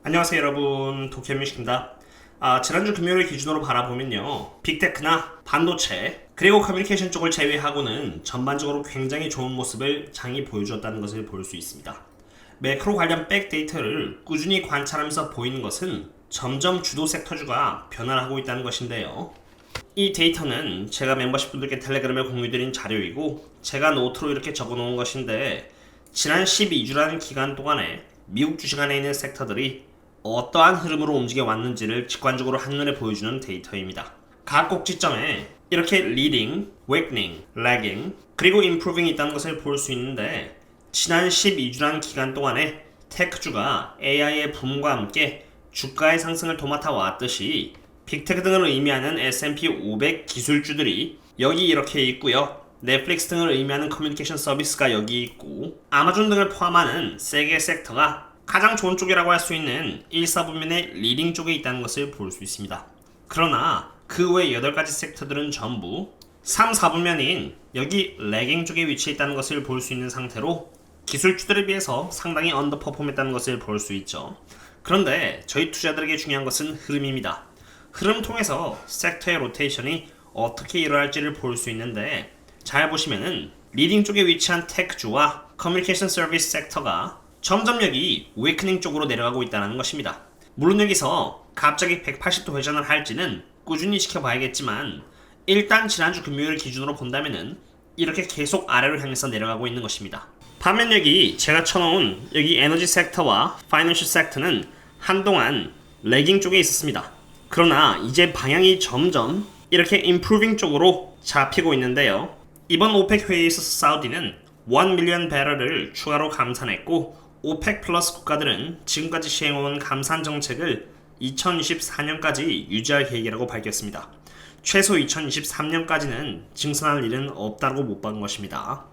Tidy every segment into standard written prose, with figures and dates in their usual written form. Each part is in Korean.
안녕하세요 여러분, 도쿄뮤직입니다. 지난주 금요일 기준으로 바라보면요, 빅테크나 반도체 그리고 커뮤니케이션 쪽을 제외하고는 전반적으로 굉장히 좋은 모습을 장이 보여주었다는 것을 볼 수 있습니다. 매크로 관련 백데이터를 꾸준히 관찰하면서 보이는 것은 점점 주도 섹터주가 변화를 하고 있다는 것인데요, 이 데이터는 제가 멤버십 분들께 텔레그램에 공유드린 자료이고 제가 노트로 이렇게 적어놓은 것인데, 지난 12주라는 기간 동안에 미국 주식 안에 있는 섹터들이 어떠한 흐름으로 움직여 왔는지를 직관적으로 한눈에 보여주는 데이터입니다. 각 꼭지점에 이렇게 leading, weakening, lagging, 그리고 improving이 있다는 것을 볼 수 있는데, 지난 12주라는 기간 동안에 테크주가 AI의 붐과 함께 주가의 상승을 도맡아 왔듯이 빅테크 등을 의미하는 S&P 500 기술주들이 여기 이렇게 있고요, 넷플릭스 등을 의미하는 커뮤니케이션 서비스가 여기 있고, 아마존 등을 포함하는 세계 섹터가 가장 좋은 쪽이라고 할 수 있는 1, 4분면의 리딩 쪽에 있다는 것을 볼 수 있습니다. 그러나 그 외 8가지 섹터들은 전부 3, 4분면인 여기 레깅 쪽에 위치해 있다는 것을 볼 수 있는 상태로 기술주들에 비해서 상당히 언더퍼폼했다는 것을 볼 수 있죠. 그런데 저희 투자들에게 중요한 것은 흐름입니다. 흐름 통해서 섹터의 로테이션이 어떻게 일어날지를 볼 수 있는데, 잘 보시면은 리딩 쪽에 위치한 테크주와 커뮤니케이션 서비스 섹터가 점점 여기 웨이크닝 쪽으로 내려가고 있다는 것입니다. 물론 여기서 갑자기 180도 회전을 할지는 꾸준히 지켜봐야겠지만, 일단 지난주 금요일 기준으로 본다면은 이렇게 계속 아래로 향해서 내려가고 있는 것입니다. 반면 여기 제가 쳐놓은 여기 에너지 섹터와 파이낸셜 섹터는 한동안 레깅 쪽에 있었습니다. 그러나 이제 방향이 점점 이렇게 임프루빙 쪽으로 잡히고 있는데요, 이번 오펙 회의에서 사우디는 1 밀리언 배럴을 추가로 감산했고, 오펙 플러스 국가들은 지금까지 시행해온 감산 정책을 2024년까지 유지할 계획이라고 밝혔습니다. 최소 2023년까지는 증산할 일은 없다고 못 박은 것입니다.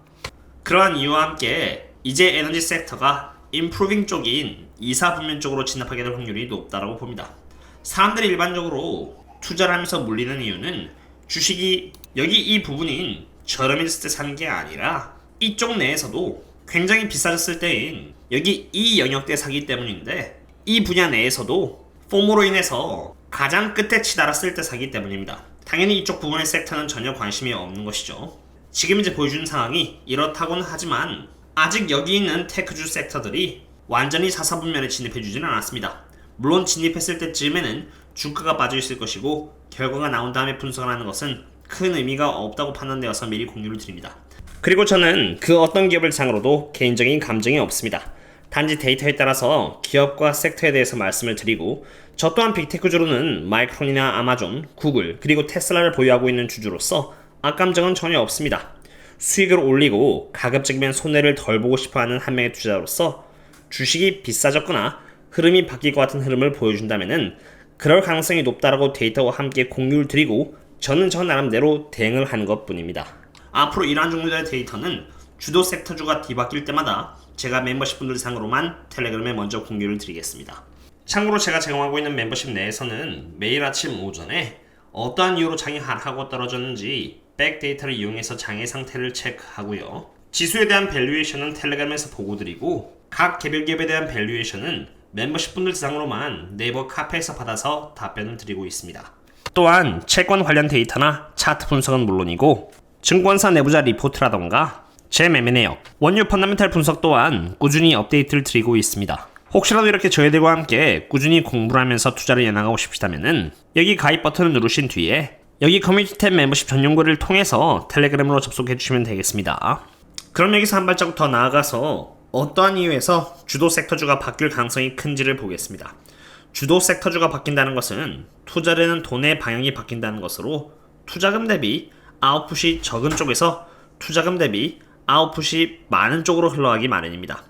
그러한 이유와 함께 이제 에너지 섹터가 임프루빙 쪽인 2, 4분면 쪽으로 진입하게 될 확률이 높다고 봅니다. 사람들이 일반적으로 투자를 하면서 물리는 이유는 주식이 여기 이 부분인 저렴했을 때 사는 게 아니라 이쪽 내에서도 굉장히 비싸졌을 때인 여기 이 영역대 사기 때문인데, 이 분야 내에서도 포모로 인해서 가장 끝에 치달았을 때 사기 때문입니다. 당연히 이쪽 부분의 섹터는 전혀 관심이 없는 것이죠. 지금 이제 보여주는 상황이 이렇다고는 하지만 아직 여기 있는 테크주 섹터들이 완전히 4, 4분면에 진입해주지는 않았습니다. 물론 진입했을 때쯤에는 주가가 빠져있을 것이고, 결과가 나온 다음에 분석을 하는 것은 큰 의미가 없다고 판단되어서 미리 공유를 드립니다. 그리고 저는 그 어떤 기업을 상으로도 개인적인 감정이 없습니다. 단지 데이터에 따라서 기업과 섹터에 대해서 말씀을 드리고, 저 또한 빅테크주로는 마이크론이나 아마존, 구글, 그리고 테슬라를 보유하고 있는 주주로서 악감정은 전혀 없습니다. 수익을 올리고 가급적이면 손해를 덜 보고 싶어하는 한 명의 투자자로서 주식이 비싸졌거나 흐름이 바뀔 것 같은 흐름을 보여준다면은 그럴 가능성이 높다라고 데이터와 함께 공유를 드리고, 저는 저 나름대로 대응을 하는 것 뿐입니다. 앞으로 이러한 종류의 데이터는 주도 섹터주가 뒤바뀔 때마다 제가 멤버십 분들 상으로만 텔레그램에 먼저 공유를 드리겠습니다. 참고로 제가 제공하고 있는 멤버십 내에서는 매일 아침 오전에 어떠한 이유로 장이 하락하고 떨어졌는지 백데이터를 이용해서 장의 상태를 체크하고요, 지수에 대한 밸류에이션은 텔레그램에서 보고드리고, 각 개별 기업에 대한 밸류에이션은 멤버십 분들 상으로만 네이버 카페에서 받아서 답변을 드리고 있습니다. 또한 채권 관련 데이터나 차트 분석은 물론이고, 증권사 내부자 리포트라던가 제 매매 내역, 원유 펀더멘탈 분석 또한 꾸준히 업데이트를 드리고 있습니다. 혹시라도 이렇게 저희들과 함께 꾸준히 공부를 하면서 투자를 이어나가고 싶으시다면은 여기 가입 버튼을 누르신 뒤에 여기 커뮤니티 탭 멤버십 전용글을 통해서 텔레그램으로 접속해 주시면 되겠습니다. 그럼 여기서 한 발자국 더 나아가서 어떠한 이유에서 주도 섹터주가 바뀔 가능성이 큰지를 보겠습니다. 주도 섹터주가 바뀐다는 것은 투자되는 돈의 방향이 바뀐다는 것으로, 투자금 대비 아웃풋이 적은 쪽에서 투자금 대비 아웃풋이 많은 쪽으로 흘러가기 마련입니다.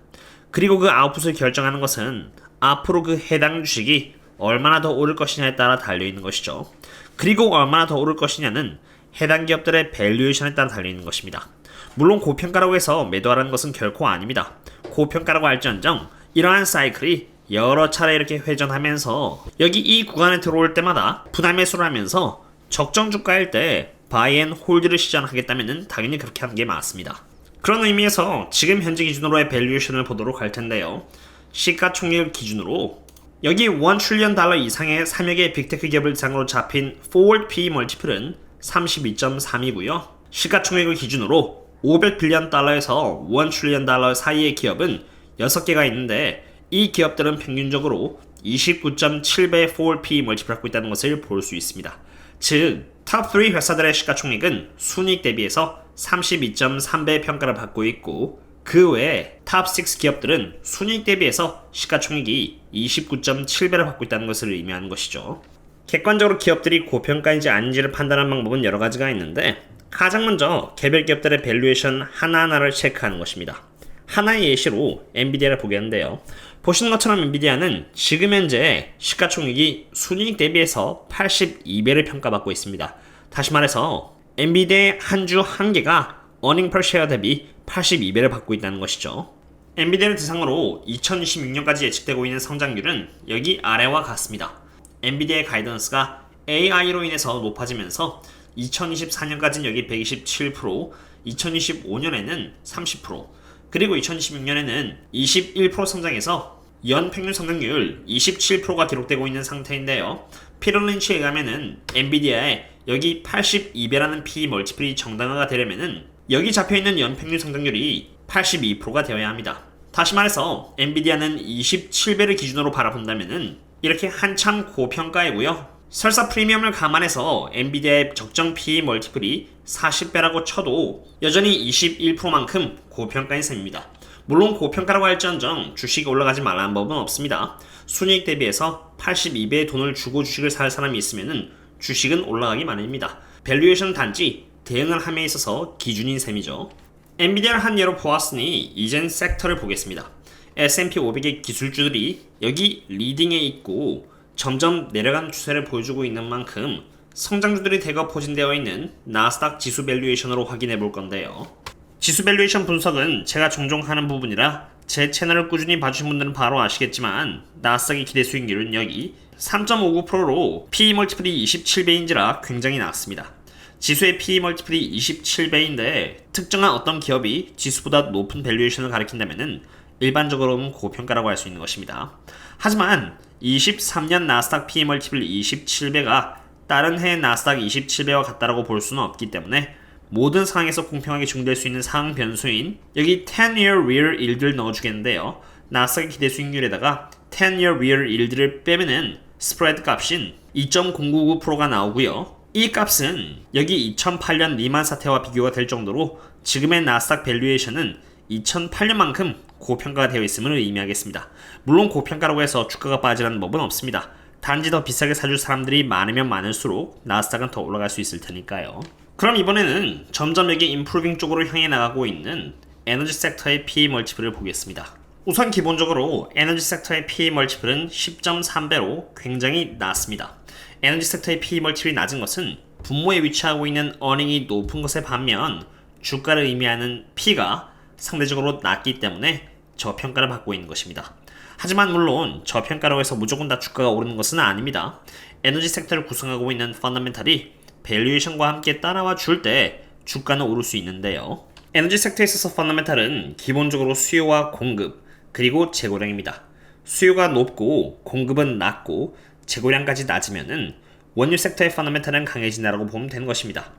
그리고 그 아웃풋을 결정하는 것은 앞으로 그 해당 주식이 얼마나 더 오를 것이냐에 따라 달려있는 것이죠. 그리고 얼마나 더 오를 것이냐는 해당 기업들의 밸류에이션에 따라 달려있는 것입니다. 물론 고평가라고 해서 매도하라는 것은 결코 아닙니다. 고평가라고 할지언정 이러한 사이클이 여러 차례 이렇게 회전하면서 여기 이 구간에 들어올 때마다 분할 매수를 하면서 적정 주가일 때 바이 앤 홀드를 시전하겠다면 당연히 그렇게 하는 게 맞습니다. 그런 의미에서 지금 현재 기준으로의 밸류에이션을 보도록 할 텐데요, 시가총액 기준으로 여기 1 트릴리언 달러 이상의 3여 개의 빅테크 기업을 대상으로 잡힌 forward PE 멀티플은 32.3이고요. 시가총액을 기준으로 500빌리언 달러에서 1 트릴리언 달러 사이의 기업은 6개가 있는데 이 기업들은 평균적으로 29.7배의 forward PE 멀티플을 갖고 있다는 것을 볼 수 있습니다. 즉, 탑 3 회사들의 시가총액은 순이익 대비해서 32.3배의 평가를 받고 있고 그 외에 탑 6 기업들은 순이익 대비해서 시가총액이 29.7배를 받고 있다는 것을 의미하는 것이죠. 객관적으로 기업들이 고평가인지 아닌지를 판단하는 방법은 여러 가지가 있는데 가장 먼저 개별 기업들의 밸류에이션 하나하나를 체크하는 것입니다. 하나의 예시로 엔비디아를 보겠는데요. 보시는 것처럼 엔비디아는 지금 현재 시가총액이 순이익 대비해서 82배를 평가받고 있습니다. 다시 말해서 엔비디아의 한 주 한 개가 earning per share 대비 82배를 받고 있다는 것이죠. 엔비디아를 대상으로 2026년까지 예측되고 있는 성장률은 여기 아래와 같습니다. 엔비디아의 가이던스가 AI로 인해서 높아지면서 2024년까지는 여기 127%, 2025년에는 30%, 그리고 2026년에는 21% 성장해서 연평균 성장률 27%가 기록되고 있는 상태인데요. 피터 린치에 의하면은 엔비디아의 여기 82배라는 PE 멀티플이 정당화가 되려면은 여기 잡혀있는 연평균 성장률이 82%가 되어야 합니다. 다시 말해서 엔비디아는 27배를 기준으로 바라본다면은 이렇게 한참 고평가이고요. 설사 프리미엄을 감안해서 엔비디아의 적정 PE 멀티플이 40배라고 쳐도 여전히 21%만큼 고평가인 셈입니다. 물론 고평가라고 할지언정 주식이 올라가지 말라는 법은 없습니다. 순이익 대비해서 82배의 돈을 주고 주식을 살 사람이 있으면 주식은 올라가기 마련입니다. 밸류에이션은 단지 대응을 함에 있어서 기준인 셈이죠. 엔비디아를 한 예로 보았으니 이젠 섹터를 보겠습니다. S&P 500의 기술주들이 여기 리딩에 있고 점점 내려가는 추세를 보여주고 있는 만큼 성장주들이 대거 포진되어 있는 나스닥 지수 밸류에이션으로 확인해 볼 건데요. 지수 밸류에이션 분석은 제가 종종 하는 부분이라 제 채널을 꾸준히 봐주신 분들은 바로 아시겠지만 나스닥의 기대 수익률은 여기 3.59%로 PE 멀티플이 27배인지라 굉장히 낮습니다. 지수의 PE 멀티플이 27배인데 특정한 어떤 기업이 지수보다 높은 밸류에이션을 가리킨다면 일반적으로는 고평가라고 할 수 있는 것입니다. 하지만 23년 나스닥 PE 멀티플 27배가 다른 해의 나스닥 27배와 같다라고 볼 수는 없기 때문에 모든 상황에서 공평하게 중대할 수 있는 상황 변수인 여기 10-year real yield를 넣어주겠는데요. 나스닥의 기대 수익률에다가 10-year real yield를 빼면은 스프레드 값인 2.099%가 나오고요. 이 값은 여기 2008년 리만 사태와 비교가 될 정도로 지금의 나스닥 밸류에이션은 2008년만큼 고평가가 되어 있음을 의미하겠습니다. 물론 고평가라고 해서 주가가 빠지라는 법은 없습니다. 단지 더 비싸게 사줄 사람들이 많으면 많을수록 나스닥은 더 올라갈 수 있을 테니까요. 그럼 이번에는 점점 여기 임프루빙 쪽으로 향해 나가고 있는 에너지 섹터의 PE 멀티플을 보겠습니다. 우선 기본적으로 에너지 섹터의 PE 멀티플은 10.3배로 굉장히 낮습니다. 에너지 섹터의 PE 멀티플이 낮은 것은 분모에 위치하고 있는 어닝이 높은 것에 반면 주가를 의미하는 P가 상대적으로 낮기 때문에 저평가를 받고 있는 것입니다. 하지만 물론 저평가라고 해서 무조건 다 주가가 오르는 것은 아닙니다. 에너지 섹터를 구성하고 있는 펀더멘탈이 밸류에이션과 함께 따라와 줄 때 주가는 오를 수 있는데요. 에너지 섹터에 있어서 펀더멘탈은 기본적으로 수요와 공급 그리고 재고량입니다. 수요가 높고 공급은 낮고 재고량까지 낮으면은 원유 섹터의 펀더멘탈은 강해진다라고 보면 되는 것입니다.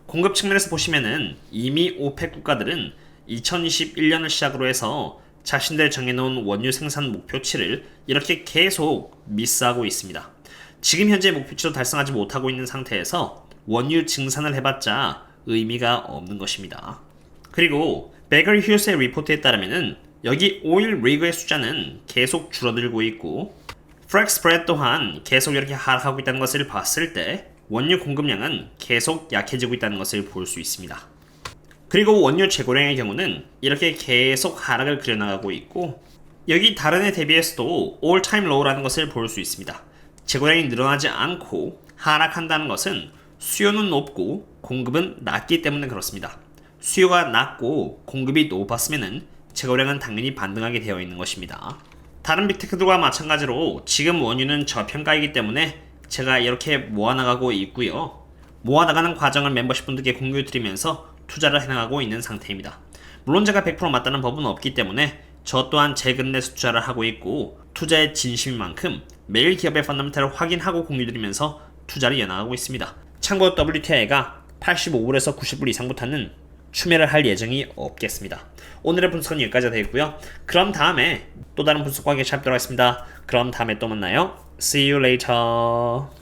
공급 측면에서 보시면은 이미 오펙 국가들은 2021년을 시작으로 해서 자신들 정해놓은 원유 생산 목표치를 이렇게 계속 미스하고 있습니다. 지금 현재 목표치도 달성하지 못하고 있는 상태에서 원유 증산을 해봤자 의미가 없는 것입니다. 그리고 베거 휴스의 리포트에 따르면은 여기 오일 리그의 숫자는 계속 줄어들고 있고 프랙 스프레드 또한 계속 이렇게 하락하고 있다는 것을 봤을 때 원유 공급량은 계속 약해지고 있다는 것을 볼 수 있습니다. 그리고 원유 재고량의 경우는 이렇게 계속 하락을 그려나가고 있고 여기 다른 해 대비해서도 all time low라는 것을 볼 수 있습니다. 재고량이 늘어나지 않고 하락한다는 것은 수요는 높고 공급은 낮기 때문에 그렇습니다. 수요가 낮고 공급이 높았으면 재고량은 당연히 반등하게 되어 있는 것입니다. 다른 빅테크들과 마찬가지로 지금 원유는 저평가이기 때문에 제가 이렇게 모아나가고 있고요. 모아나가는 과정을 멤버십 분들께 공유드리면서 투자를 해나가고 있는 상태입니다. 물론 제가 100% 맞다는 법은 없기 때문에 저 또한 제 근내에서 투자를 하고 있고 투자의 진심인 만큼 매일 기업의 펀더멘탈을 확인하고 공유드리면서 투자를 이어나가고 있습니다. 참고로 WTI가 85불에서 90불 이상부터는 추매를 할 예정이 없겠습니다. 오늘의 분석은 여기까지 되겠고요. 그럼 다음에 또 다른 분석과 함께 찾도록 하겠습니다. 그럼 다음에 또 만나요. See you later.